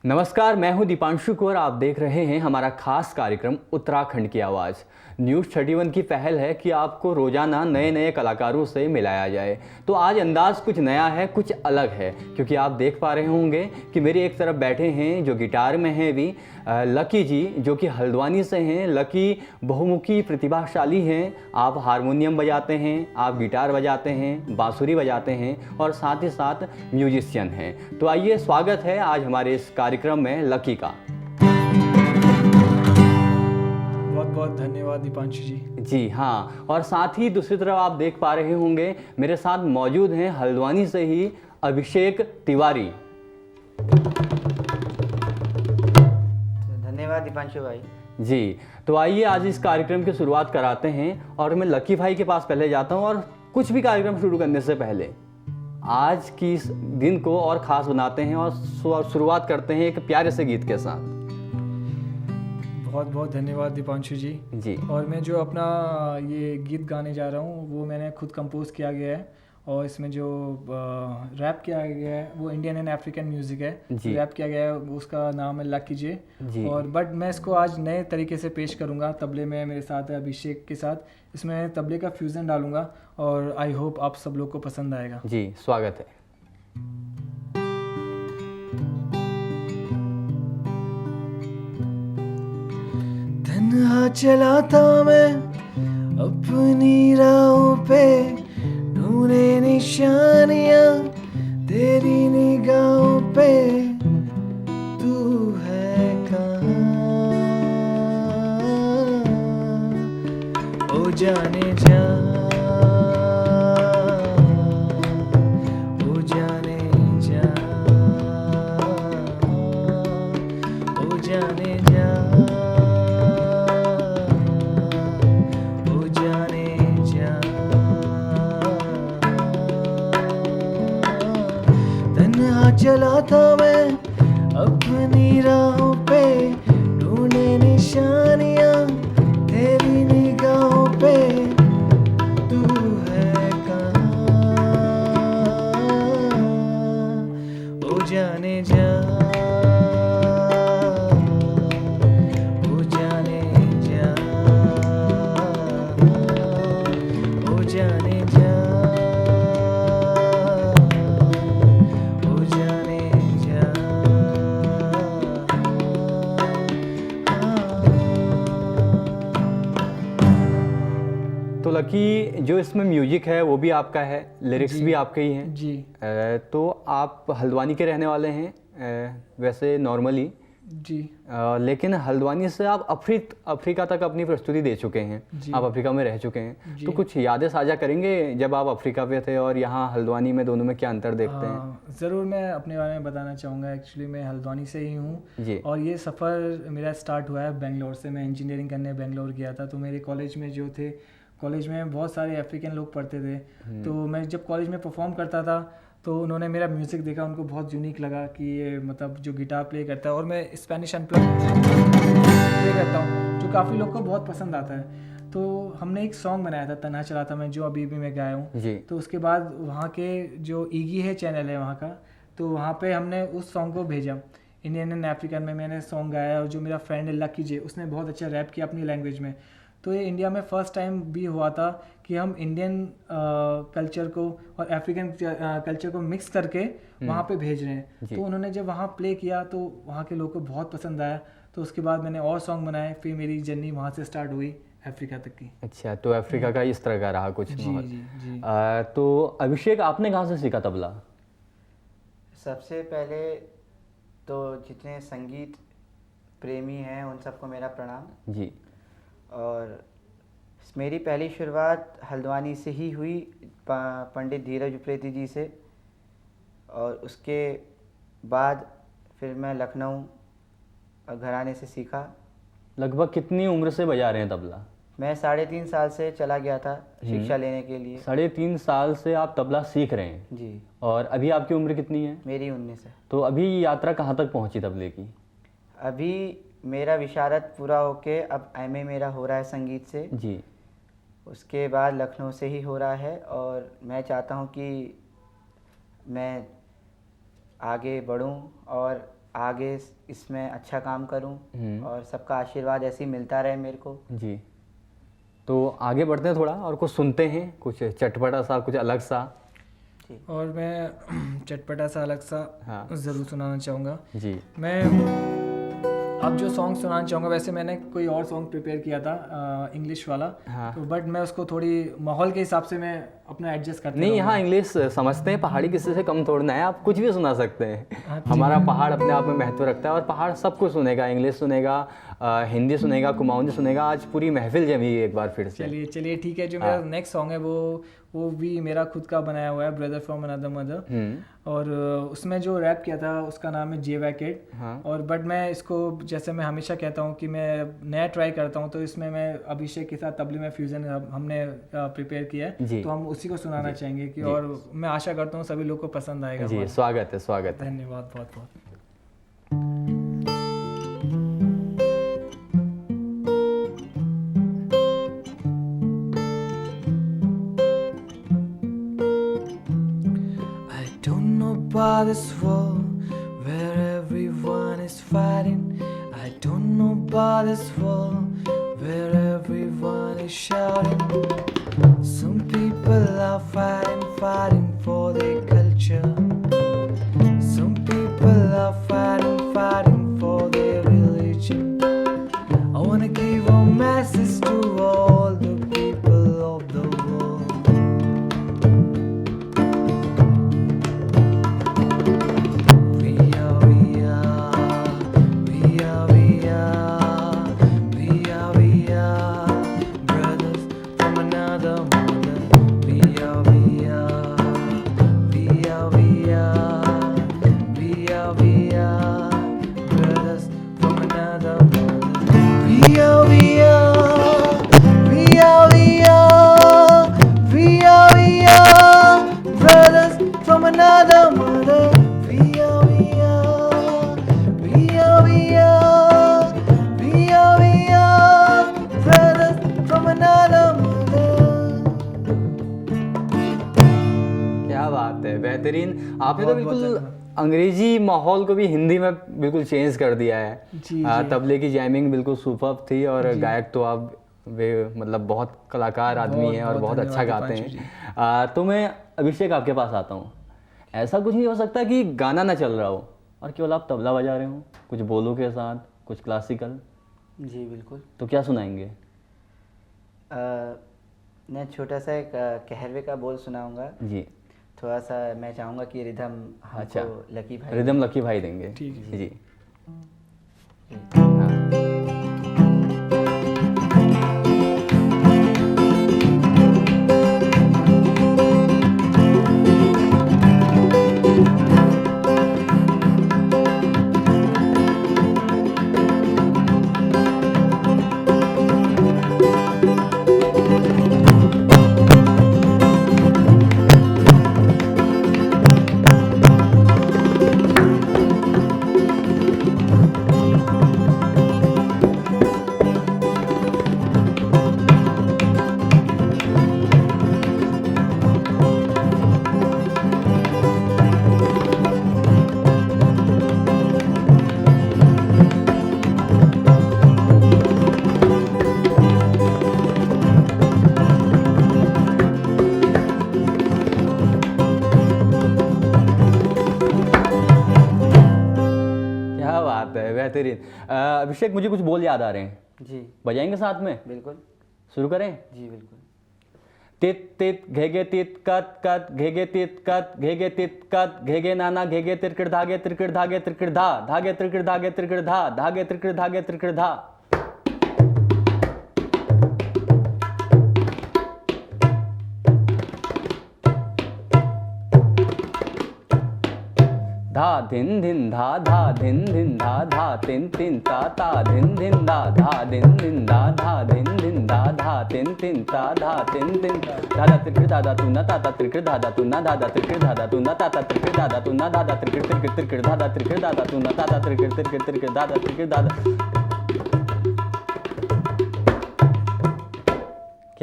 नमस्कार, मैं हूं दीपांशु और आप देख रहे हैं हमारा खास कार्यक्रम उत्तराखंड की आवाज़। न्यूज़ 31 की पहल है कि आपको रोज़ाना नए नए कलाकारों से मिलाया जाए। तो आज अंदाज़ कुछ नया है, कुछ अलग है, क्योंकि आप देख पा रहे होंगे कि मेरी एक तरफ बैठे हैं जो गिटार में हैं भी लकी जी, जो कि हल्द्वानी से हैं। लकी बहुमुखी प्रतिभाशाली हैं। आप हारमोनियम बजाते हैं, आप गिटार बजाते हैं, बांसुरी बजाते हैं और साथ ही साथ म्यूजिशियन हैं। तो आइए, स्वागत है आज हमारे इस कार्यक्रम में लकी का। बहुत बहुत धन्यवाद दीपांशु जी। जी हाँ, और साथ ही दूसरी तरफ आप देख पा रहे होंगे मेरे साथ मौजूद हैं हल्द्वानी से ही अभिषेक तिवारी। धन्यवाद दीपांशु भाई। जी, तो आइए आज इस कार्यक्रम की शुरुआत कराते हैं और मैं लकी भाई के पास पहले जाता हूं। और कुछ भी कार्यक्रम शुरू करने से पहले आज की इस दिन को और ख़ास बनाते हैं और शुरुआत करते हैं एक प्यारे से गीत के साथ। बहुत बहुत धन्यवाद दीपांशु जी। जी, और मैं जो अपना ये गीत गाने जा रहा हूँ वो मैंने खुद कंपोज किया गया है और इसमें जो रैप किया गया है वो इंडियन एंड अफ्रीकन म्यूज़िक है। जी। रैप किया गया है, उसका नाम है लकी जे। जी। और बट मैं इसको आज नए तरीके से पेश करूँगा। तबले में मेरे साथ है अभिषेक के साथ, इसमें तबले का फ्यूज़न डालूँगा और आई होप आप सब लोग को पसंद आएगा। जी, स्वागत है। तन्हा चला था मैं अपनी राहों पे, ढूंढे निशानियां तेरी निगाहों पे। तू है कहाँ ओ जाने जा, ओ जाने जा, ओ जाने जा, ओ जाने जा। तन्हा चला था मैं अपनी राहों पे, ढूंढे निशानियां तेरी निगाहों पे। तू है कहाँ ओ जाने जा, ओ जाने जा, ओ जाने जा, ओ जाने जा। तो लकी, जो इसमें म्यूजिक है वो भी आपका है, लिरिक्स जी। भी आपके ही हैं। जी तो आप हल्द्वानी के रहने वाले हैं वैसे नॉर्मली, जी लेकिन हल्द्वानी से आप अफ्रीका तक अपनी प्रस्तुति दे चुके हैं। जी। आप अफ्रीका में रह चुके हैं, जी। तो कुछ यादें साझा करेंगे जब आप अफ्रीका पे थे और यहाँ हल्द्वानी में, दोनों में क्या अंतर देखते हैं? ज़रूर, मैं अपने बारे में बताना चाहूँगा। एक्चुअली मैं हल्द्वानी से ही हूँ जी। और ये सफ़र मेरा स्टार्ट हुआ है बेंगलोर से। मैं इंजीनियरिंग करने बेंगलोर गया था, तो मेरे कॉलेज में जो थे, कॉलेज में बहुत सारे अफ्रीकन लोग पढ़ते थे। तो मैं जब कॉलेज में परफॉर्म करता था तो उन्होंने मेरा म्यूज़िक देखा, उनको बहुत यूनिक लगा कि ये मतलब जो गिटार प्ले करता है, और मैं स्पेनिश अनप्लग प्ले करता हूँ जो काफ़ी लोग को बहुत पसंद आता है। तो हमने एक सॉन्ग बनाया था तन्हा चला था मैं, जो अभी भी मैं गाया हूँ। जी। तो उसके बाद वहाँ के जो ईगी है चैनल है वहाँ का, तो वहाँ पे हमने उस सॉन्ग को भेजा। इंडियन एंड अफ्रीकन में मैंने सॉन्ग गाया और जो मेरा फ्रेंड है लकी जे, उसने बहुत अच्छा रैप किया अपनी लैंग्वेज में। तो ये इंडिया में फ़र्स्ट टाइम भी हुआ था कि हम इंडियन कल्चर को और अफ्रीकन कल्चर को मिक्स करके वहाँ पे भेज रहे हैं। तो उन्होंने जब वहाँ प्ले किया तो वहाँ के लोगों को बहुत पसंद आया। तो उसके बाद मैंने और सॉन्ग बनाए, फिर मेरी जर्नी वहाँ से स्टार्ट हुई अफ्रीका तक की। अच्छा, तो अफ्रीका का इस तरह का रहा कुछ जी माहौल। जी जी। तो अभिषेक, आपने कहाँ से सीखा तबला? सबसे पहले तो जितने संगीत प्रेमी हैं उन सबको मेरा प्रणाम। जी। और मेरी पहली शुरुआत हल्द्वानी से ही हुई, पंडित धीरज उप्रेती जी से। और उसके बाद फिर मैं लखनऊ घराने से सीखा। लगभग कितनी उम्र से बजा रहे हैं तबला? मैं 3.5 साल से चला गया था शिक्षा लेने के लिए। 3.5 साल से आप तबला सीख रहे हैं? जी। और अभी आपकी उम्र कितनी है? मेरी 19 है। तो अभी यात्रा कहाँ तक पहुँची तबले की? अभी मेरा विशारद पूरा होके अब एमए मेरा हो रहा है संगीत से। जी। उसके बाद लखनऊ से ही हो रहा है और मैं चाहता हूँ कि मैं आगे बढ़ूँ और आगे इसमें अच्छा काम करूं हम्म। और सबका आशीर्वाद ऐसे ही मिलता रहे मेरे को। जी, तो आगे बढ़ते हैं थोड़ा और कुछ सुनते हैं, कुछ चटपटा सा, कुछ अलग सा। जी और मैं चटपटा सा अलग सा हाँ। ज़रूर सुनाना चाहूँगा। जी। मैं अब जो सॉन्ग सुनाना चाहूँगा, वैसे मैंने कोई और सॉन्ग प्रिपेयर किया था इंग्लिश वाला, हाँ। तो बट मैं उसको थोड़ी माहौल के हिसाब से मैं अपना एडजस्ट करता नहीं, यहाँ इंग्लिश समझते हैं, पहाड़ी किसी से कम थोड़ना है, आप कुछ भी सुना सकते हैं। हमारा पहाड़ अपने आप में महत्व रखता है और पहाड़ सब कुछ सुनेगा, इंग्लिश सुनेगा, हिंदी सुनेगा, कुमाऊनी सुनेगा। आज पूरी महफिल जमी एक बार फिर से। चलिए ठीक है। जो मेरा नेक्स्ट सॉन्ग है वो भी मेरा खुद का बनाया हुआ है, ब्रदर फ्रॉम अनदर मदर। और उसमें जो रैप किया था उसका नाम है जे वैकेट। हाँ। और बट मैं इसको, जैसे मैं हमेशा कहता हूँ कि मैं नया ट्राई करता हूँ, तो इसमें मैं अभिषेक के साथ तबले में फ्यूजन हमने प्रिपेयर किया जी। है, तो हम उसी को सुनाना चाहेंगे कि, और मैं आशा करता हूँ सभी लोग को पसंद आएगा। जी, स्वागत है, स्वागत है। धन्यवाद बहुत बहुत। I don't know about this world where everyone is fighting. I don't know about this world where everyone is shouting. Some people are fighting for their culture. Some people are fighting for their religion. I wanna give a message to all the people of the world. We are brothers from another mother. We are brothers from another mother. We are brothers from another mother. We are brothers from another mother. क्या बात है, बेहतरीन। आपने तो बहुत बहुत बिल्कुल धन्यवाद। अंग्रेजी माहौल को भी हिंदी में बिल्कुल चेंज कर दिया है। जी, तबले की जैमिंग बिल्कुल सुपर्ब थी और गायक तो आप वे मतलब बहुत कलाकार आदमी हैं और बहुत अच्छा गाते हैं। तो मैं अभिषेक आपके पास आता हूँ। ऐसा कुछ नहीं हो सकता कि गाना ना चल रहा हो और केवल आप तबला बजा रहे हो, कुछ बोलों के साथ, कुछ क्लासिकल, जी बिल्कुल। तो क्या सुनाएंगे? मैं छोटा सा एक कहरवे का बोल सुनाऊंगा। जी। थोड़ा सा मैं चाहूँगा कि रिदम अच्छा, हमको लकी भाई रिदम लकी भाई देंगे। ठीक है जी। जी। हाँ। क्या बात है, बेहतरीन। अभिषेक, मुझे कुछ बोल याद आ रहे हैं, जी बजाएंगे साथ में? बिल्कुल। शुरू करें? जी बिल्कुल। तित तित घेगे तित कत कत घेगे तित कत घेगे तित कत घेगे नाना घेगे तिरकिड़ धागे तिरकिड़ धागे तिरकिड़ धा धागे तिरकिड़ धागे तिरकिड़ धा धागे तिरकिड़ धागे तिरकिड़ धा। धा धिन धिन धा धा धिन धिन धा धा तिन तिन ता ता धिन धिन धा धा धिन धिन धा धा धिन धिन धा धा तिन तिन ता धा तिन तिन दादा त्रिकृ दादा तू ना ताता त्रिकृ दादा तू ना दादा त्रिकृ दादा तू ना ताता त्रिकृ दादा तू ना दादा त्रिकृ त्रिकृ त्रिकृ दादा त्रिकृ दादा तू ना ताता त्रिकृ त्रिकृ त्रिकृ दादा त्रिकृ दादा।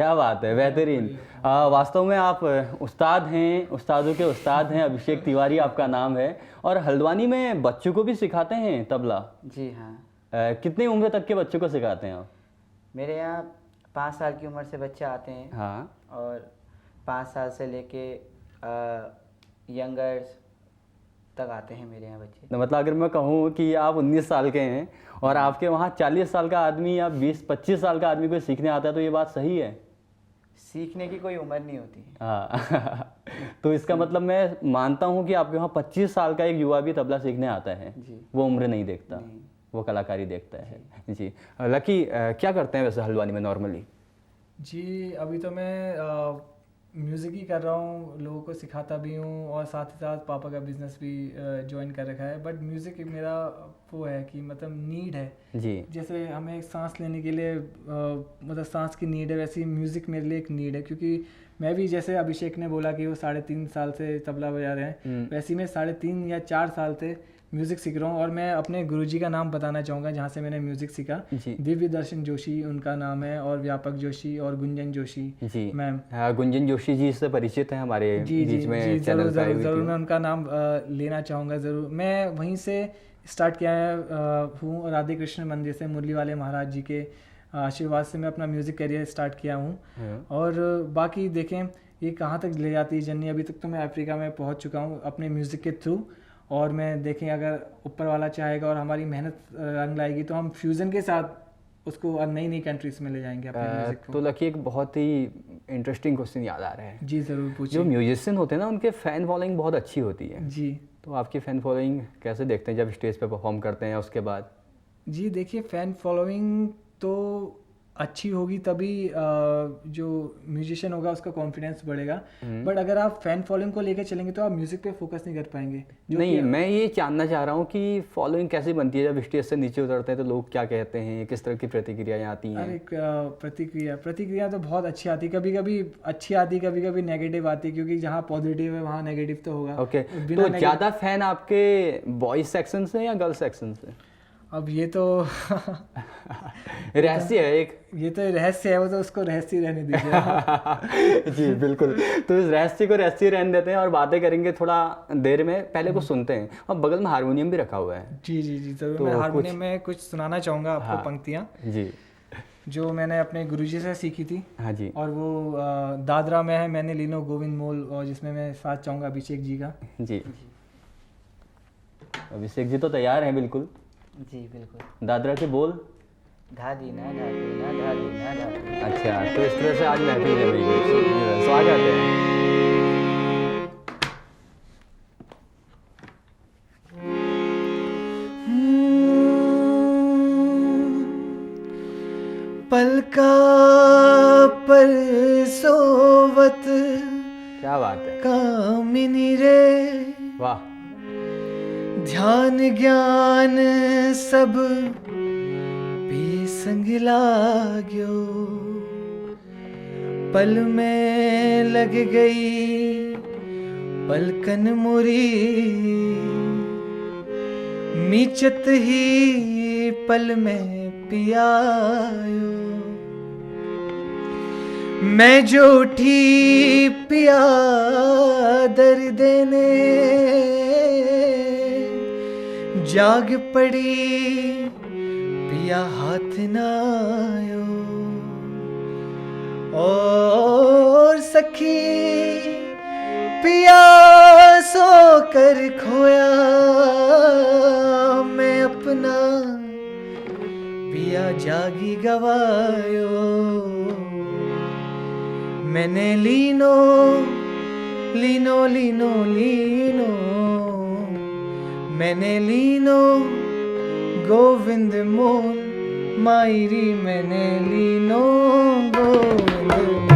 क्या बात है, बेहतरीन। वास्तव में आप उस्ताद हैं, उस्तादों के उस्ताद हैं। अभिषेक तिवारी आपका नाम है और हल्द्वानी में बच्चों को भी सिखाते हैं तबला। जी हाँ। कितनी उम्र तक के बच्चों को सिखाते हैं आप? मेरे यहाँ 5 साल की उम्र से बच्चे आते हैं। हाँ। और 5 साल से लेके यंगर्स तक आते हैं मेरे यहाँ बच्चे। तो मतलब अगर मैं कहूँ कि आप 19 साल के हैं और आपके वहाँ 40 साल का आदमी या 20-25 साल का आदमी कोई सीखने आता है, तो ये बात सही है? सीखने की कोई उम्र नहीं होती है। हाँ तो इसका मतलब मैं मानता हूँ कि आपके वहाँ 25 साल का एक युवा भी तबला सीखने आता है। जी। वो उम्र नहीं देखता, नहीं। वो कलाकारी देखता है। जी। लकी क्या करते हैं वैसे हल्द्वानी में नॉर्मली? जी अभी तो मैं म्यूज़िक ही कर रहा हूँ, लोगों को सिखाता भी हूँ और साथ ही साथ पापा का बिजनेस भी ज्वाइन कर रखा है। बट म्यूज़िक मेरा वो है कि मतलब नीड है। जी। जैसे हमें एक सांस लेने के लिए मतलब सांस की नीड है, वैसे ही म्यूज़िक मेरे लिए एक नीड है। क्योंकि मैं भी, जैसे अभिषेक ने बोला कि वो 3.5 साल से तबला बजा रहे हैं, वैसे ही मैं 3.5 या 4 साल से म्यूज़िक सीख रहा हूँ। और मैं अपने गुरुजी का नाम बताना चाहूँगा जहाँ से मैंने म्यूज़िक सीखा। जी। दिव्य दर्शन जोशी उनका नाम है, और व्यापक जोशी और गुंजन जोशी जी मैम। हाँ, गुंजन जोशी जी से परिचित हैं हमारे बीच में जी चैनल पे आई हुई ज़रूर थी। मैं उनका नाम लेना चाहूँगा ज़रूर। मैं वहीं से स्टार्ट किया हूँ, राधे कृष्ण मंदिर से, मुरली वाले महाराज जी के आशीर्वाद से मैं अपना म्यूज़िक करियर स्टार्ट किया हूँ। हाँ। और बाकी देखें ये कहाँ तक ले जाती है जर्नी। अभी तक तो मैं अफ्रीका में पहुँच चुका हूँ अपने म्यूज़िक के थ्रू। और मैं देखें अगर ऊपर वाला चाहेगा और हमारी मेहनत रंग लाएगी तो हम फ्यूज़न के साथ उसको नई नई कंट्रीज में ले जाएंगे अपने म्यूज़िक को। तो लकी एक बहुत ही इंटरेस्टिंग क्वेश्चन याद आ रहा है। जी ज़रूर जो पूछिए। म्यूजिशियन होते हैं ना, उनके फ़ैन फॉलोइंग बहुत अच्छी होती है। जी। तो आपकी फ़ैन फॉलोइंग कैसे देखते हैं जब स्टेज पे परफॉर्म करते हैं उसके बाद? जी देखिए, फ़ैन फॉलोइंग तो अच्छी होगी तभी जो म्यूजिशियन होगा उसका कॉन्फिडेंस बढ़ेगा। बट अगर आप फ़ैन फॉलोइंग को लेकर चलेंगे तो आप म्यूज़िक पे फोकस नहीं कर पाएंगे। नहीं, मैं ये जानना चाह रहा हूँ कि फॉलोइंग कैसे बनती है जब स्टेज से नीचे उतरते हैं तो लोग क्या कहते हैं, किस तरह की प्रतिक्रियाएं आती हैं? अरे प्रतिक्रिया तो बहुत अच्छी आती है, कभी कभी अच्छी आती है, कभी कभी नेगेटिव आती है। क्योंकि जहाँ पॉजिटिव है वहाँ नेगेटिव तो होगा। ओके। तो ज़्यादा फैन आपके बॉयज सेक्शन से या गर्ल्स सेक्शन से? अब ये तो रहस्य है एक। ये तो रहस्य है, वो तो उसको रहस्य ही रहने दीजिए। जी बिल्कुल। तो इस रहस्य को रहस्य ही रहने देते हैं और बातें करेंगे थोड़ा देर में। पहले कुछ सुनते हैं, और बगल में हारमोनियम भी रखा हुआ है। जी जी जी ज़रूर। तो मैं हारमोनियम में कुछ सुनाना चाहूँगा आपको। हाँ। पंक्तियाँ जी। जो मैंने अपने गुरुजी से सीखी थी। हाँ जी। और वो दादरा में है, मैंने लीनो गोविंद मोल, और जिसमें मैं साथ चाहूँगा अभिषेक जी का। जी। अभिषेक जी तो तैयार हैं बिल्कुल। जी बिल्कुल। दादरा के बोल। धा दीना धा दीना धा दीना धा दीना। अच्छा, तो इस तरह से आज महफिल जमेगी। स्वागत है। पलका पर सोवत क्या बात है, कामिनी रे, वाह। ध्यान ज्ञान सब बेसंग लाग्यो, पल में लग गई पलकन मुरी, मीचत ही पल में पियायो, मैं जो उठी पिया दर देने, जाग पड़ी पिया हाथ नायो, और सखी पिया सो कर खोया, मैं अपना पिया जागी गवायो, मैंने लीनो लीनो लीनो लीनो, मैंने लीनो गोविंद मोल, मायरी मैंने लीनो गोविंद मोल।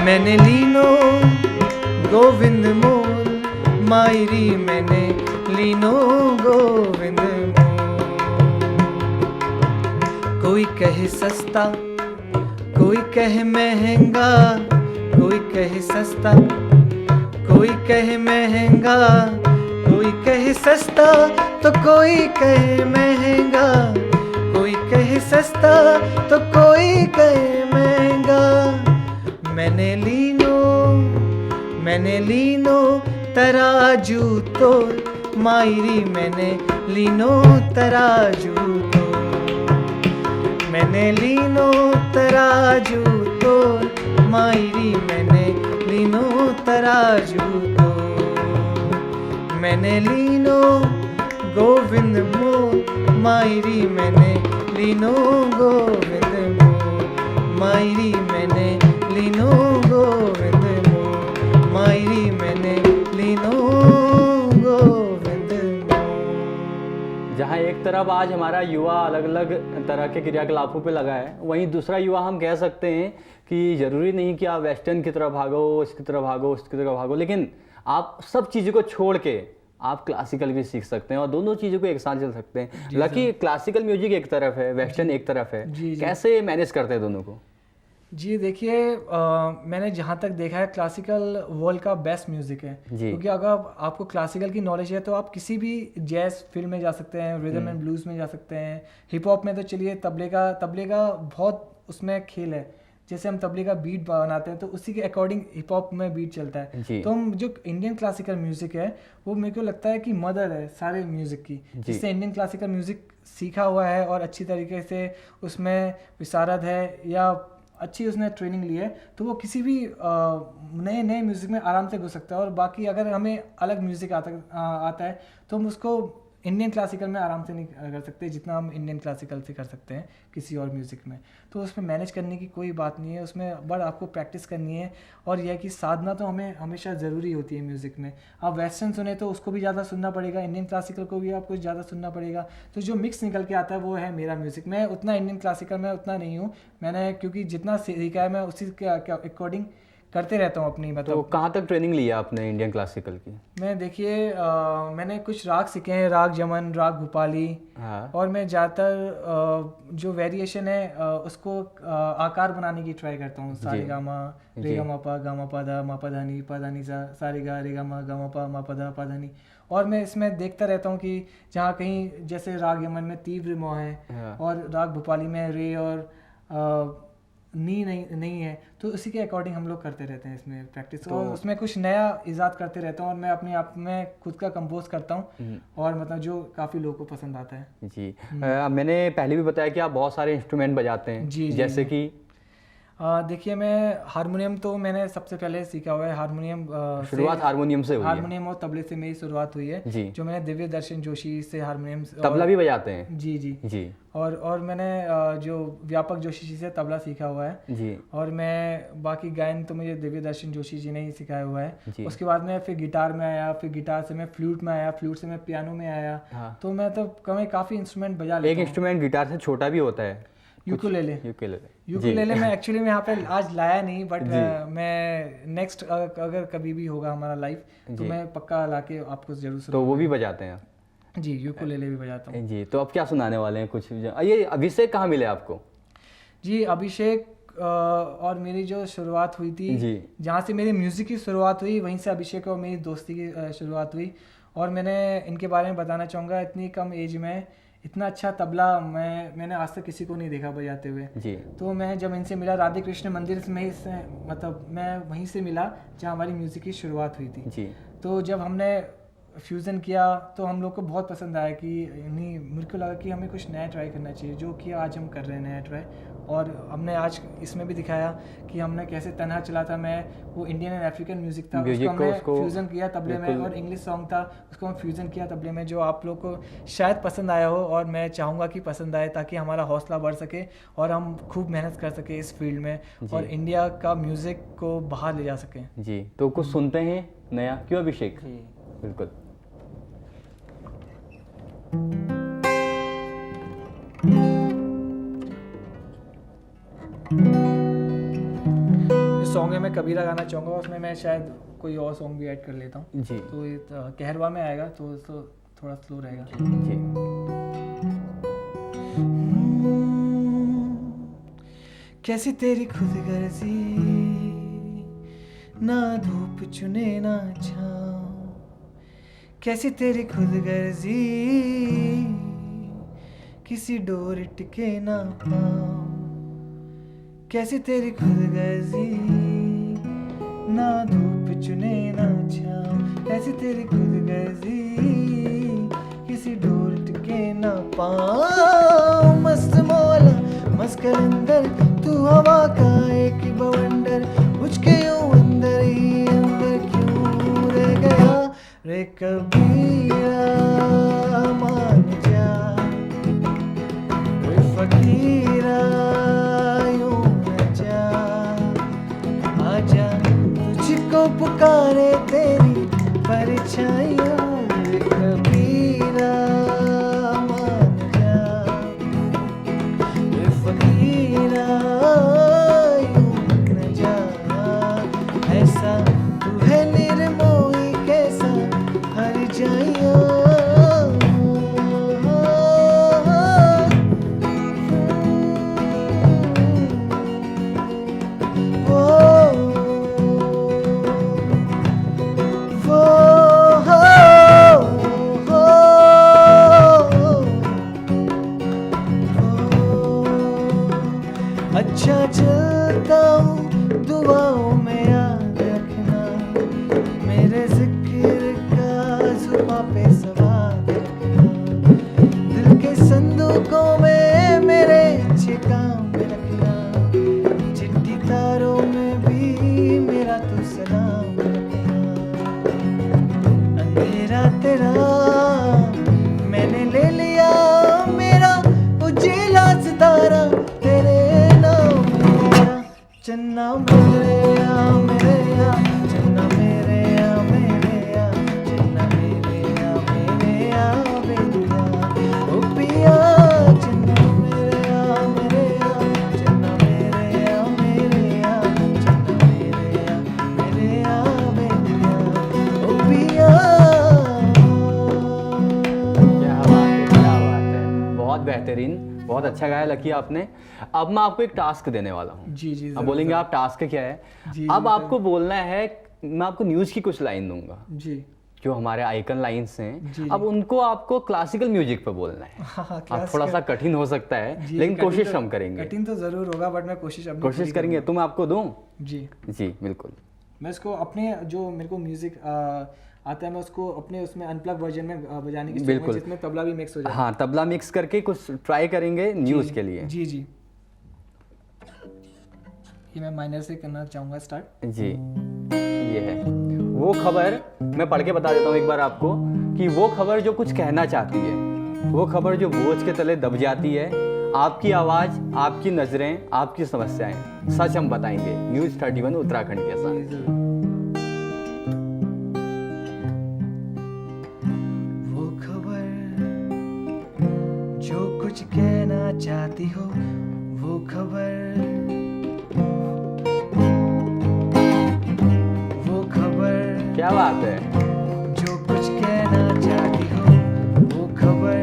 मैंने लीनो गोविंद मोल, मायरी मैंने लीनो गोविंद मोल। कोई कहे सस्ता, कोई कहे महंगा, कोई कहे सस्ता, कोई कहे महंगा, कोई कहे सस्ता तो कोई कहे महंगा, कोई कहे सस्ता तो कोई कहे महंगा। मैंने लीनो तराजू तो मायरी, मैंने लीनो तराजू तो, मैंने लीनो तराजू तो मायरी, मैंने लीनो तराजू तो, मैंने लीनो गोविंद मो मायरी, मैंने लीनो गोविंद मो मायरी, मैंने लीनो गोविंद मो मायरी, मैंने लीनो गोविंद मो। जहाँ एक तरफ आज हमारा युवा अलग अलग तरह के क्रियाकलापों पे लगा है, वहीं दूसरा युवा हम कह सकते हैं कि ज़रूरी नहीं कि आप वेस्टर्न की तरफ भागो, इसकी तरफ भागो, उसकी तरफ भागो, लेकिन आप सब चीज़ों को छोड़ के आप क्लासिकल भी सीख सकते हैं और दोनों चीज़ों को एक साथ चल सकते हैं। हालांकि क्लासिकल म्यूजिक एक तरफ है, वेस्टर्न एक तरफ है, कैसे मैनेज करते हैं दोनों को? जी देखिए, मैंने जहाँ तक देखा है क्लासिकल वर्ल्ड का बेस्ट म्यूज़िक है, क्योंकि अगर आपको क्लासिकल की नॉलेज है तो आप किसी भी जैज़ फील्ड में जा सकते हैं, रिदम एंड ब्लूज़ में जा सकते हैं, हिप हॉप में तो चलिए तबले का बहुत उसमें खेल है। जैसे हम तबले का बीट बनाते हैं तो उसी के अकॉर्डिंग हिप हॉप में बीट चलता है। तो हम जो इंडियन क्लासिकल म्यूज़िक है वो मेरे को लगता है कि मदर है सारे म्यूज़िक की, जिससे इंडियन क्लासिकल म्यूज़िक सीखा हुआ है और अच्छी तरीके से उसमें विशारद है या अच्छी उसने ट्रेनिंग ली है, तो वो किसी भी नए म्यूज़िक में आराम से घुस सकता है। और बाकी अगर हमें अलग म्यूज़िक आता है तो हम उसको इंडियन क्लासिकल में आराम से नहीं कर सकते जितना हम इंडियन क्लासिकल से कर सकते हैं किसी और म्यूज़िक में। तो उसमें मैनेज करने की कोई बात नहीं है, उसमें बस आपको प्रैक्टिस करनी है और यह कि साधना तो हमें हमेशा ज़रूरी होती है म्यूज़िक में। आप वेस्टर्न सुने तो उसको भी ज़्यादा सुनना पड़ेगा, इंडियन क्लासिकल को भी आपको ज़्यादा सुनना पड़ेगा। तो जो मिक्स निकल के आता है वो है मेरा म्यूज़िक। मैं उतना इंडियन क्लासिकल में उतना नहीं हूँ, मैंने क्योंकि जितना सीखा है मैं उसी के अकॉर्डिंग करते रहता हूँ अपनी। मतलब तो कहाँ तक ट्रेनिंग ली है आपने इंडियन क्लासिकल की? मैं देखिए मैंने कुछ राग सीखे हैं, राग यमन, राग भूपाली। और मैं ज़्यादातर जो वेरिएशन है उसको आकार बनाने की ट्राई करता हूँ। सारेगामा, रेगामापा, गामापादा, मापाधानी, पाधानी सा, सारेगा, रेगामा, गामापा, मापादा, पाधानी। और मैं इसमें देखता रहता हूँ कि जहाँ कहीं जैसे राग यमन में तीव्र मोह है और राग भूपाली में रे और नी नहीं है, तो उसी के अकॉर्डिंग हम लोग करते रहते हैं इसमें प्रैक्टिस। और उसमें कुछ नया इजाद करते रहता हूँ और मैं अपने आप में खुद का कंपोज करता हूँ और मतलब जो काफ़ी लोगों को पसंद आता है। जी मैंने पहले भी बताया कि आप बहुत सारे इंस्ट्रूमेंट बजाते हैं। जी जैसे कि देखिए मैं हारमोनियम तो मैंने सबसे पहले सीखा हुआ है। हारमोनियम शुरुआत हारमोनियम से हुई है? हारमोनियम और तबले से मेरी शुरुआत हुई है जी। जो मैंने दिव्य दर्शन जोशी से हारमोनियम। तबला भी बजाते हैं? जी जी जी। और मैंने जो व्यापक जोशी जी से तबला सीखा हुआ है जी। और मैं बाकी गायन तो मुझे दिव्य दर्शन जोशी जी ने ही सिखाया हुआ है। उसके बाद मैं फिर गिटार में आया, फिर गिटार से मैं फ्लूट में आया, फ्लूट से मैं पियानो में आया। तो मैं तो काफ़ी इंस्ट्रूमेंट बजा लेता हूँ। एक इंस्ट्रूमेंट गिटार से छोटा भी होता है, यूकुलेले मैं एक्चुअली में यहाँ पे आज लाया नहीं, बट मैं नेक्स्ट अगर कभी भी होगा हमारा लाइव तो मैं पक्का लाके आपको जरूर तो वो भी बजाते हैं आप? जी, यूकुलेले भी बजाता हूँ। जी, तो अब क्या सुनाने वाले हैं कुछ? ये अभिषेक कहाँ मिले आपको? जी अभिषेक और मेरी जो शुरुआत हुई थी, जहाँ से मेरी म्यूज़िक की शुरुआत हुई वहीं से अभिषेक और मेरी दोस्ती की शुरुआत हुई। और मैंने इनके बारे में बताना चाहूँगा, इतनी कम एज में इतना अच्छा तबला मैंने आज तक किसी को नहीं देखा बजाते हुए। जी। तो मैं जब इनसे मिला राधे कृष्ण मंदिर में मतलब मैं वहीं से मिला जहाँ हमारी म्यूज़िक की शुरुआत हुई थी। जी। तो जब हमने फ्यूज़न किया तो हम लोग को बहुत पसंद आया कि नहीं, मेरे को लगा कि हमें कुछ नया ट्राई करना चाहिए, जो कि आज हम कर रहे हैं नया ट्राई। और हमने आज इसमें भी दिखाया कि हमने कैसे तन्हा चला था मैं, वो इंडियन एंड अफ्रीकन म्यूज़िक था, उसको हमने फ्यूज़न किया तबले में, और इंग्लिश सॉन्ग था उसको हम फ्यूज़न किया तबले में, जो आप लोग को शायद पसंद आया हो और मैं चाहूँगा कि पसंद आए, ताकि हमारा हौसला बढ़ सके और हम खूब मेहनत कर सके इस फील्ड में और इंडिया का म्यूज़िक को बाहर ले जा सकें। जी, तो कुछ सुनते हैं नया, क्यों अभिषेक? जी बिल्कुल। इस सॉन्ग में मैं कबीरा गाना चाहूँगा, उसमें मैं शायद कोई और सॉन्ग भी ऐड कर लेता हूँ। जी। तो ये कहरवा में आएगा तो थोड़ा स्लो रहेगा। जी। कैसी तेरी खुदगर्जी, ना धूप चुने ना छाँव, कैसी तेरी खुदगर्जी किसी डोर टिके ना पाऊं, कैसी तेरी खुदगर्जी ना धूप चुने ना छाँव, कैसी तेरी खुदगर्जी किसी डोर टिके ना पाऊं। मस्त मौला मस्त कलंदर तू हवा का एक बवंडर, मुझ के यूं अंदर ही अंदर क्यों रह गया रे कबीरा, मान जा रे फकीरा यूं न जा, आजा तुझको पुकारे तेरी परछाइयाँ रे कबीरा, मान जा रे फकीरा यूं न जा, ऐसा तू है निर्मोही कैसा हर जाइया। अच्छा चलता हूँ दुआओं में याद रखना, मेरे जिक्र का जुबां पे सवाल रखना, दिल के संदूकों में मेरे अच्छे काम रखना, चिट्ठी तारों में भी मेरा तू सलाम रखना। अंधेरा तेरा मैंने ले लिया, मेरा उजेला सितारा तेरे नाम मेरा, चन्ना मेरे या मेरे या, चन्ना मेरे या मेरे या, चन्ना मेरे या मेरे या बेलिया, ओ पिया चन्ना मेरे या मेरे या, चन्ना मेरे या मेरे या, चन्ना मेरे या मेरे या बेलिया, ओ पिया। क्या बात है, क्या बात है, बहुत बेहतरीन, बहुत अच्छा गाया लकी आपने। अब मैं आपको एक टास्क देने वाला हूँ। जी जी अब जरूर, बोलेंगे आप टास्क क्या है। जी, अब जी, आपको बोलना है, मैं आपको न्यूज़ की कुछ लाइन दूंगा जी जो हमारे आइकन लाइंस हैं, जी, अब उनको आपको क्लासिकल म्यूजिक पे बोलना है। हाँ, अब थोड़ा सा कठिन हो सकता है जी, लेकिन कठिन कोशिश तो- हम करेंगे, कठिन तो जरूर होगा बट मैं कोशिश अपनी कोशिश पूरी करेंगे। तो मैं आपको दूं? करूंगा। जी जी बिल्कुल। मैं इसको अपने जो मेरे को म्यूजिक आता है मैं उसको अपने उसमें अनप्लग वर्जन में बजाने की सोच में, बिल्कुल। जिसमें तबला भी मिक्स हो जाए। हाँ, तबला मिक्स करके कुछ ट्राई करेंगे न्यूज़ के लिए। जी जी ये मैं माइनर से करना चाहूँगा स्टार्ट। जी, ये है वो खबर, मैं पढ़ के बता देता हूँ एक बार आपको, कि वो खबर जो कुछ कहना चाहती है, वो खबर जो बोझ के तले दब जाती है, आपकी आवाज़, आपकी नज़रें, आपकी समस्याएं, सच हम बताएंगे। न्यूज़ 31 उत्तराखंड के साथ। जी, जरूर। वो खबर जो कुछ कहना चाहती हो, वो खबर, वो खबर क्या बात है। जो कुछ कहना चाहती हो, वो खबर,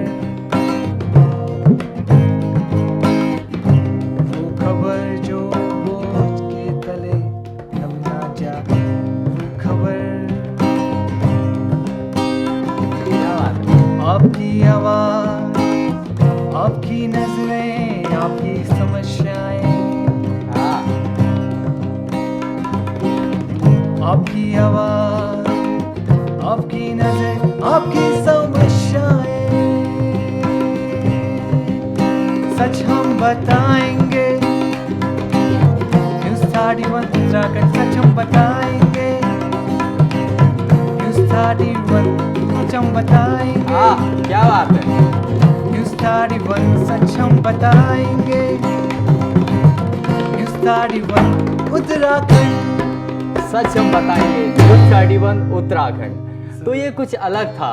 वो खबर जो बोझ के तले दब ना जा, वो खबर, क्या बात है। आपकी आवाज़, आपकी नजरें, आपकी समस्याएं, हाँ, आपकी आवाज़, आपकी नजर, आपकी समस्याएं, सच हम बताएंगे। न्यूज़ 31 उत्तराखंड, सच हम बताएंगे। न्यूज़ 31 सच हम बताएंगे। हाँ, क्या बात है। न्यूज़ 31 सच हम बताएंगे। न्यूज़ 31 उत्तराखंड, सच हम बताएंगे। न्यूज़ 31 उत्तराखंड। तो ये कुछ अलग था।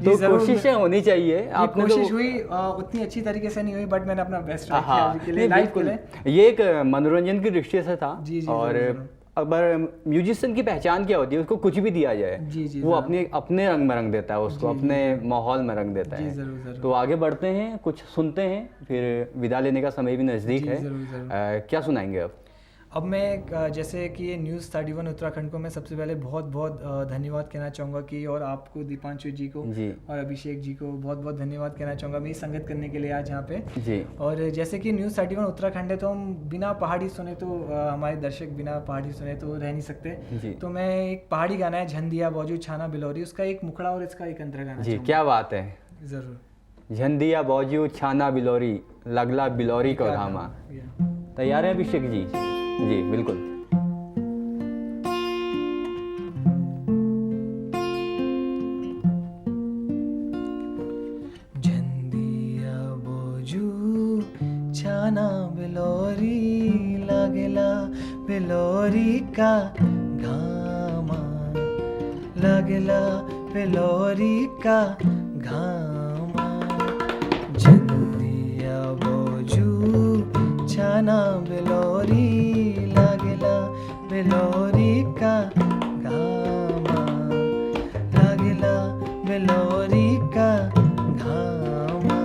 तो जरूर। कोशिशें होनी चाहिए। ये आपने कोशिश तो हुई उतनी अच्छी तरीके से नहीं हुई बट मैंने अपना बेस्ट ट्राई किया हाँ, अभी के नहीं, लिए, लाइव के बिल्कुल। लिए। ये एक मनोरंजन की दृष्टि से था। जी, जी, और जरूर, अगर म्यूजिशियन की पहचान क्या होती है, उसको कुछ भी दिया जाए, जी, जी, वो जरूर। अपने अपने रंग में रंग देता है उसको, जी, अपने माहौल में रंग देता जी, है। जरूर, जरूर। तो आगे बढ़ते हैं, कुछ सुनते हैं, फिर विदा लेने का समय भी नज़दीक जी, है। जरूर, जरूर। क्या सुनाएंगे अब? अब मैं जैसे कि ये न्यूज़ 31 उत्तराखंड को मैं सबसे पहले बहुत बहुत धन्यवाद कहना चाहूँगा कि, और आपको दीपांशु जी को जी और अभिषेक जी को बहुत बहुत धन्यवाद कहना चाहूँगा मेरी संगत करने के लिए आज यहाँ पे। जी और जैसे कि न्यूज़ 31 उत्तराखंड है, तो हम बिना पहाड़ी सुने तो हमारे दर्शक बिना पहाड़ी सुने तो रह नहीं सकते। जी तो मैं एक पहाड़ी गाना है झंडिया बाजू छाना बिलौरी, उसका एक मुखड़ा और इसका एक अंतरा गाना जी, चाहूँगा। क्या बात है। ज़रूर। झंडिया बाजू छाना बिलोरी लगला बिलोरी को धामा। तैयार है अभिषेक जी? जी बिल्कुल। झंडिया बाजू छाना बिलोरी लगला बिलोरी का घामा, लगला बिलोरी का घामा। झंडिया बाजू छाना बिलोरी लगला बिलोरी का घामा, लगला बिलोरी का घामा।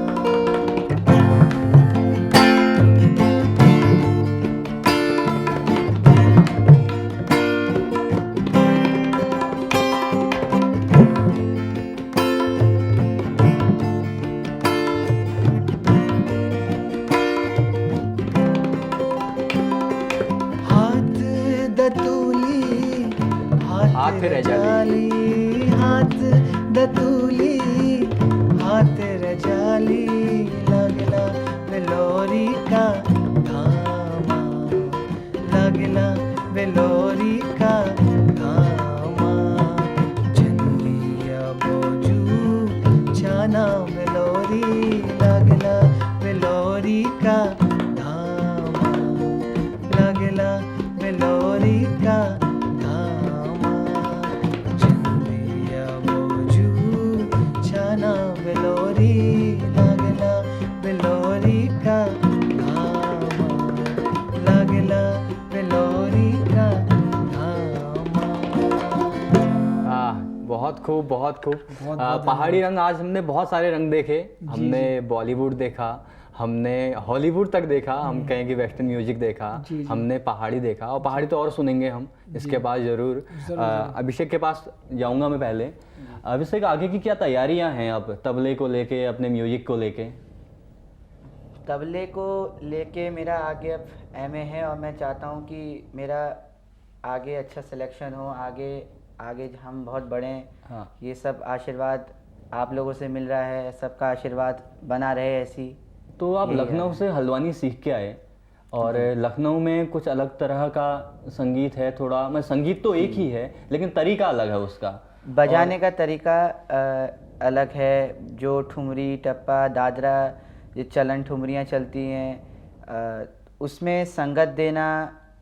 हाथ दतूली हाथ रजाली, हाथ दतूली हाथ रजाली, लगला बिलोरी का धामा, लगला बिलोरी का धामा। झंडिया बाजू छाना बिलोरी लगला बिलोरी का धामा, लगला बिलोरी का धामा। झंडिया बाजू छाना बिलोरी लगला बिलोरी का धामा, लगला बिलोरी का धामा। बहुत खूब बहुत खूब। बहुत बहुत पहाड़ी रंग, आज हमने बहुत सारे रंग देखे। हमने बॉलीवुड देखा, हमने हॉलीवुड तक देखा, हम कहें कि वेस्टर्न म्यूजिक देखा, जी, जी। हमने पहाड़ी देखा, और पहाड़ी तो और सुनेंगे हम इसके बाद जरूर। अभिषेक के पास जाऊंगा मैं पहले। अभिषेक, आगे की क्या तैयारियां हैं अब तबले को लेके, अपने म्यूजिक को लेके? तबले को लेके मेरा आगे अब एमए है, और मैं चाहता हूँ कि मेरा आगे अच्छा सिलेक्शन हो, आगे आगे हम बहुत बढ़ें। हाँ। ये सब आशीर्वाद आप लोगों से मिल रहा है, सबका आशीर्वाद बना रहे ऐसी। तो आप यही लखनऊ है। से हल्द्वानी सीख के आए, और लखनऊ में कुछ अलग तरह का संगीत है थोड़ा, मैं संगीत तो एक ही है लेकिन तरीका अलग है उसका। बजाने का तरीका अलग है। जो ठुमरी टप्पा दादरा, ये चलन ठुमरियाँ चलती हैं, उसमें संगत देना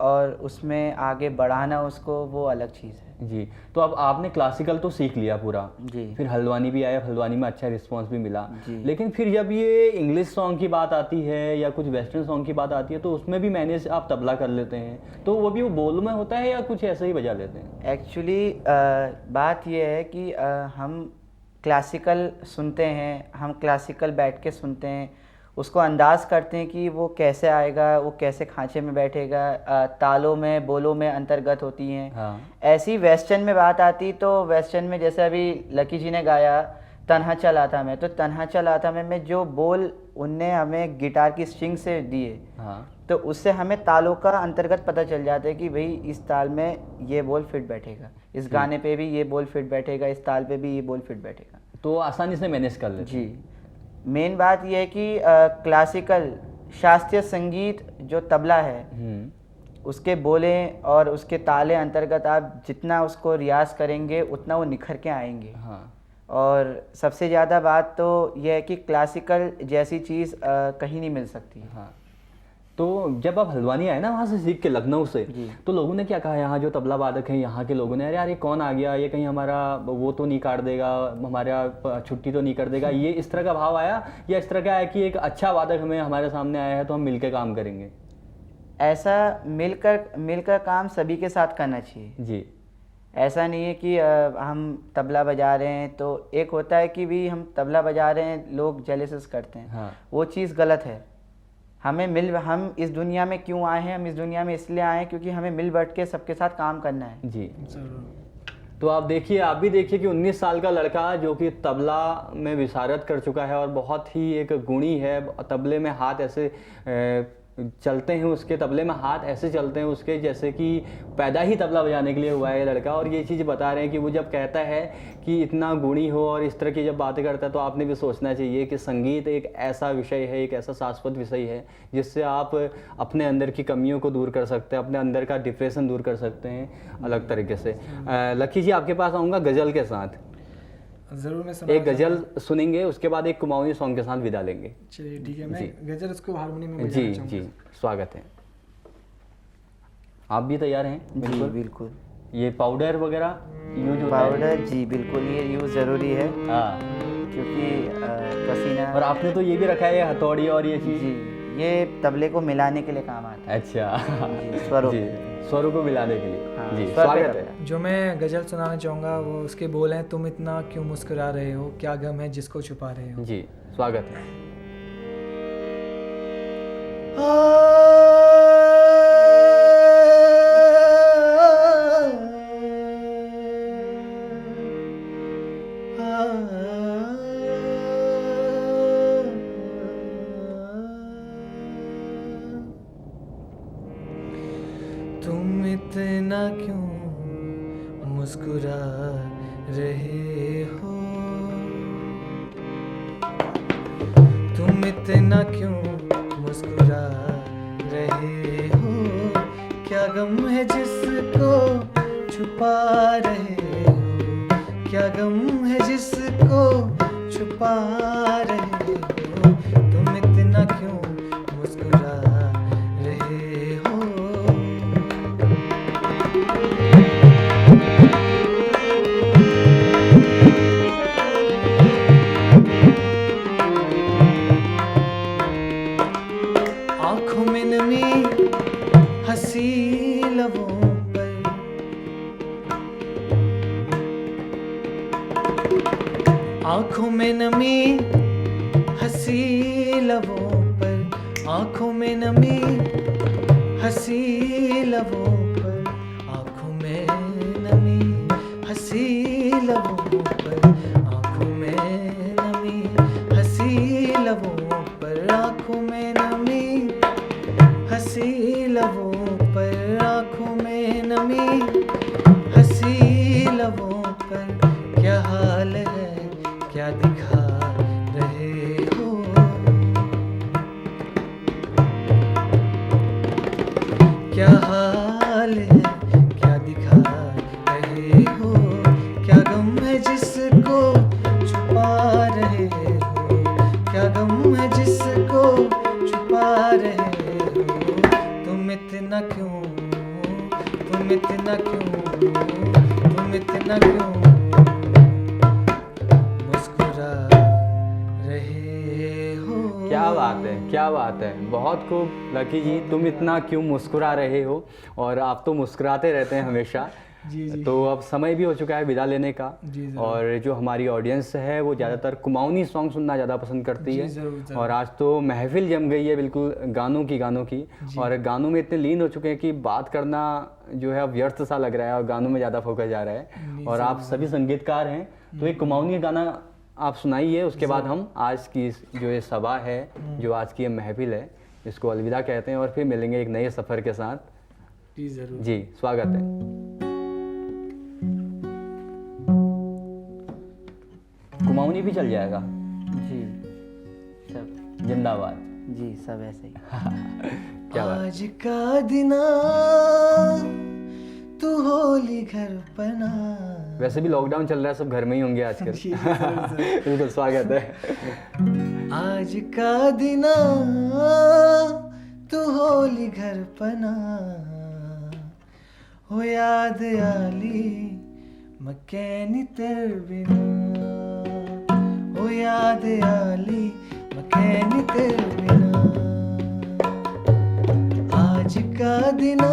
और उसमें आगे बढ़ाना उसको, वो अलग चीज़ है। जी, तो अब आपने क्लासिकल तो सीख लिया पूरा, जी। फिर हल्द्वानी भी आया, हल्द्वानी में अच्छा रिस्पांस भी मिला, जी। लेकिन फिर जब ये इंग्लिश सॉन्ग की बात आती है या कुछ वेस्टर्न सॉन्ग की बात आती है, तो उसमें भी मैनेज आप तबला कर लेते हैं, तो वो भी वो बोल में होता है या कुछ ऐसे ही बजा लेते हैं? एक्चुअली बात ये है कि हम क्लासिकल सुनते हैं, हम क्लासिकल बैठ के सुनते हैं, उसको अंदाज करते हैं कि वो कैसे आएगा, वो कैसे खांचे में बैठेगा, तालों में बोलों में अंतर्गत होती हैं। हाँ। ऐसी वेस्टर्न में बात आती, तो वेस्टर्न में जैसे अभी लकी जी ने गाया तन्हा चल आता मैं, तो तन्हा चल आता में जो बोल उनने हमें गिटार की स्ट्रिंग से दिए, हाँ। तो उससे हमें तालों का अंतर्गत पता चल जाता है कि भाई इस ताल में ये बोल फिट बैठेगा, इस गाने पे भी ये बोल फिट बैठेगा, इस ताल पे भी ये बोल फिट बैठेगा। तो आसानी से मैनेज कर लेते हैं। जी, मेन बात यह है कि क्लासिकल शास्त्रीय संगीत जो तबला है, उसके बोले और उसके ताले अंतर्गत आप जितना उसको रियाज करेंगे उतना वो निखर के आएंगे। हाँ। और सबसे ज़्यादा बात तो यह है कि क्लासिकल जैसी चीज़ कहीं नहीं मिल सकती। हाँ। तो जब आप हल्द्वानी आए ना वहाँ से सीख के लखनऊ से, जी। तो लोगों ने क्या कहा, यहाँ जो तबला वादक हैं यहाँ के लोगों ने, अरे यार ये कौन आ गया, ये कहीं हमारा वो तो नहीं काट देगा, हमारा छुट्टी तो नहीं कर देगा, ये इस तरह का भाव आया, या इस तरह का आया कि एक अच्छा वादक हमें हमारे सामने आया है तो हम मिलकर काम करेंगे? ऐसा मिलकर काम सभी के साथ करना चाहिए जी। ऐसा नहीं है कि हम तबला बजा रहे हैं तो एक होता है कि भी हम तबला बजा रहे हैं लोग जेलसिस करते हैं, हाँ। वो चीज़ गलत है। हम इस दुनिया में क्यों आए हैं, हम इस दुनिया में इसलिए आए हैं क्योंकि हमें मिल बैठ के सबके साथ काम करना है। जी। ज़रूर। तो आप भी देखिए कि 19 साल का लड़का जो कि तबला में विशारद कर चुका है और बहुत ही एक गुणी है, तबले में हाथ ऐसे चलते हैं उसके, तबले में हाथ ऐसे चलते हैं उसके जैसे कि पैदा ही तबला बजाने के लिए हुआ है ये लड़का। और ये चीज़ बता रहे हैं कि वो जब कहता है कि इतना गुणी हो और इस तरह की जब बातें करता है तो आपने भी सोचना चाहिए कि संगीत एक ऐसा विषय है, एक ऐसा शाश्वत विषय है जिससे आप अपने अंदर की कमियों को दूर कर सकते हैं, अपने अंदर का डिप्रेशन दूर कर सकते हैं अलग तरीके से। लकी जी, आपके पास आऊँगा गज़ल के साथ। ज़रूर मैं एक गज़ल सुनेंगे, उसके बाद एक कुमाऊनी सॉन्ग के साथ विदा लेंगे। चलिए ठीक है, जी। मैं गज़ल उसको हारमोनियम में जी बजाना चाहूँगा। जी, स्वागत है। आप भी तैयार हैं? जी बिल्कुल। ये पाउडर वगैरह यूज होता है? पाउडर, जी बिल्कुल, ये यूज़ ज़रूरी है हाँ। क्योंकि पसीना। और आपने तो ये भी रखा है, ये हथौड़ी और ये चीज़? जी, ये तबले को मिलाने के लिए काम आता है। अच्छा। जी, स्वरों। जी, स्वरों को मिलाने के लिए। हाँ, जी, स्वर पे स्वागत है। तबला। जो मैं गज़ल सुनाना चाहूँगा वो उसके बोल हैं, तुम इतना क्यों मुस्कुरा रहे हो, क्या गम है जिसको छुपा रहे हो। जी, स्वागत है। तुम इतना क्यों मुस्कुरा रहे हो, तुम इतना क्यों मुस्कुरा रहे हो, क्या गम है जिसको छुपा रहे हो, क्या गम है जिसको छुपा रहे हो, तुम इतना क्यों मुस्कुरा रहे हो। आँखों में नमी हंसी लबों पर, आँखों में नमी हंसी लबों पर, आँखों में नमी हंसी लबों पर, आँखों में नमी हंसी लबों पर, आँखों में नमी हंसी लबों पर, आँखों में नमी हंसी लबों पर, आँखों में नमी हंसी लबों पर, क्या हाल है क्या दिखा रहे हो, क्या हाल है क्या दिखा रहे हो, क्या गम है जिसको छुपा रहे हो, क्या गम है जिसको छुपा रहे हो, तुम इतना क्यों, तुम इतना क्यों, तुम इतना क्यों मुस्कुरा रहे हो। क्या बात है, क्या बात है, बहुत खूब लकी जी। तुम इतना क्यों मुस्कुरा रहे हो, और आप तो मुस्कुराते रहते हैं हमेशा। जी जी। तो अब समय भी हो चुका है विदा लेने का। जी, ज़रूर। और जो हमारी ऑडियंस है वो ज़्यादातर कुमाऊनी सॉन्ग सुनना ज़्यादा पसंद करती जी, है। ज़रूर, ज़रूर। और आज तो महफिल जम गई है बिल्कुल गानों की जी। और गानों में इतने लीन हो चुके हैं कि बात करना जो है अब व्यर्थ सा लग रहा है और गानों में ज़्यादा फोकस जा रहा है। और आप सभी संगीतकार हैं, तो एक कुमाऊनी गाना आप सुनाइए, उसके बाद हम आज की जो ये सभा है, जो आज की ये महफिल है, इसको अलविदा कहते हैं और फिर मिलेंगे एक नए सफ़र के साथ। जी ज़रूर। जी, स्वागत है। कुमाऊनी भी चल जाएगा? जी सब, जिंदाबाद। जी सब ऐसे ही। क्या बात। आज का दिना तू होली घर पना। वैसे भी लॉकडाउन चल रहा है, सब घर में ही होंगे आजकल। जी, ज़रूर, ज़रूर। बिल्कुल स्वागत है। आज का दिना तू होली घर पना, हो याद आली मकैनी तेरे बिना, हो याद आली मकैनी तेरे बिना, आज का दिना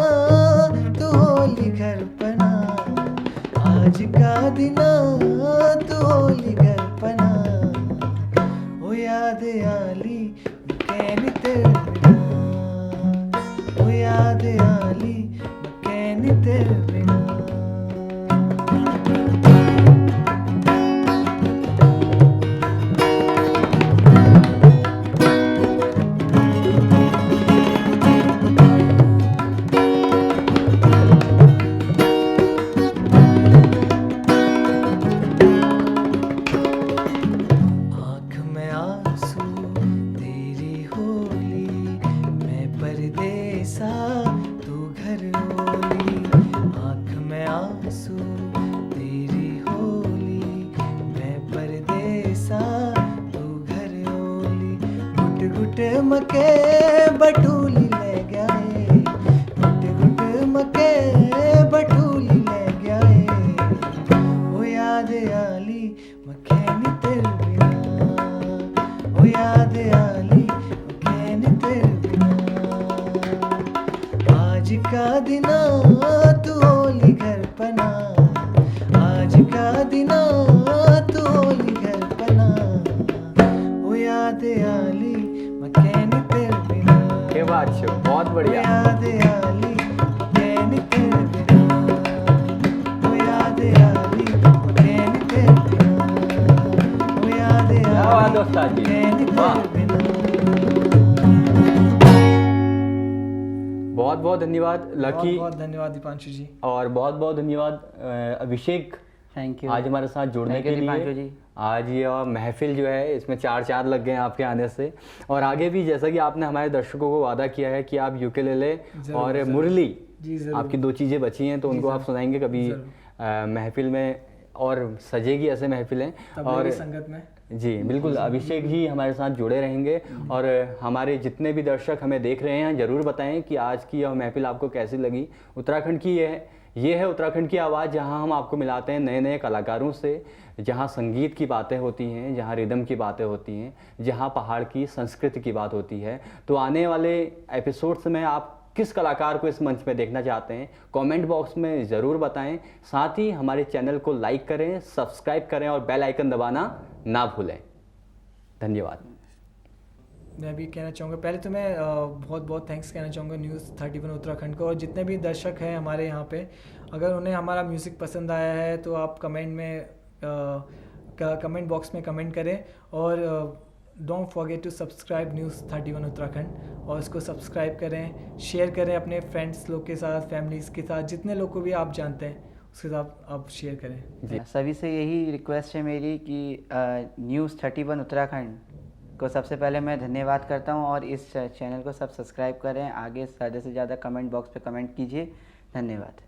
तू होली घर पना, आज का दिना तू होली घर पना, ओ याद आली मकैनी तेरे बिना। याद आली मकैन तेरे बिना। आँख में आंसू तेरी होली, मैं परदेसा तू घर ओली। आँख में आंसू तेरी होली, मैं परदेसा तू घर ओली। घुट घुट मके बटूली ले गए, घुट घुट मके बटूली ले गए। ओ याद आली मखैनी तेरे बिना, ओ याद आली मखैनी तेरे बिना। आज का दिना तू होली घर पना, आज का दिना तू होली घर पना। ओ याद आली मखैनी तेरे बिना, के बात छो, बहुत ओ बढ़िया। याद आली मखैनी तेरे बिना, ओ याद आली मखैनी तेरे बिना, ओ याद क्या बात आली है उस्ताद जी, मखैनी वाह। तेरे बिना। बहुत बहुत धन्यवाद लकी, बहुत बहुत धन्यवाद दीपांशु जी। और बहुत बहुत धन्यवाद अभिषेक, थैंक यू आज हमारे साथ जुड़ने Thank you, के दीपांशु लिए। जी। आज ये महफिल जो है इसमें चार चांद लग गए हैं आपके आने से, और आगे भी जैसा कि आपने हमारे दर्शकों को वादा किया है कि आप यूकेलेले जरूर, और जरूर। मुरली, जी जरूर। आपकी दो चीज़ें बची हैं तो उनको आप सुनाएंगे कभी जरूर। महफिल में, और सजेगी ऐसे महफिलें। तबले और की संगत में जी बिल्कुल, अभिषेक जी हमारे साथ जुड़े रहेंगे, और हमारे जितने भी दर्शक हमें देख रहे हैं ज़रूर बताएं कि आज की यह महफिल आपको कैसी लगी। उत्तराखंड की ये है उत्तराखंड की आवाज़, जहां हम आपको मिलाते हैं नए नए कलाकारों से, जहां संगीत की बातें होती हैं, जहां रिदम की बातें होती हैं, जहां पहाड़ की संस्कृति की बात होती है। तो आने वाले एपिसोड्स में आप किस कलाकार को इस मंच में देखना चाहते हैं, कमेंट बॉक्स में ज़रूर बताएं। साथ ही हमारे चैनल को लाइक करें, सब्सक्राइब करें और बेल आइकन दबाना ना भूलें। धन्यवाद। मैं भी कहना चाहूँगा, पहले तो मैं बहुत बहुत थैंक्स कहना चाहूँगा न्यूज़ 31 उत्तराखंड को, और जितने भी दर्शक हैं हमारे यहाँ पे, अगर उन्हें हमारा म्यूज़िक पसंद आया है तो आप कमेंट बॉक्स में कमेंट करें, और don't forget to subscribe news 31 Uttarakhand, और इसको सब्सक्राइब करें, शेयर करें अपने फ्रेंड्स लोग के साथ, फैमिलीज़ के साथ, जितने लोग को भी आप जानते हैं उसके साथ आप शेयर करें। सभी से यही रिक्वेस्ट है मेरी कि न्यूज़ 31 उत्तराखंड को सबसे पहले मैं धन्यवाद करता हूं, और इस चैनल को सब सब्सक्राइब करें। आगे ज़्यादा से ज़्यादा कमेंट बॉक्स पे कमेंट कीजिए। धन्यवाद।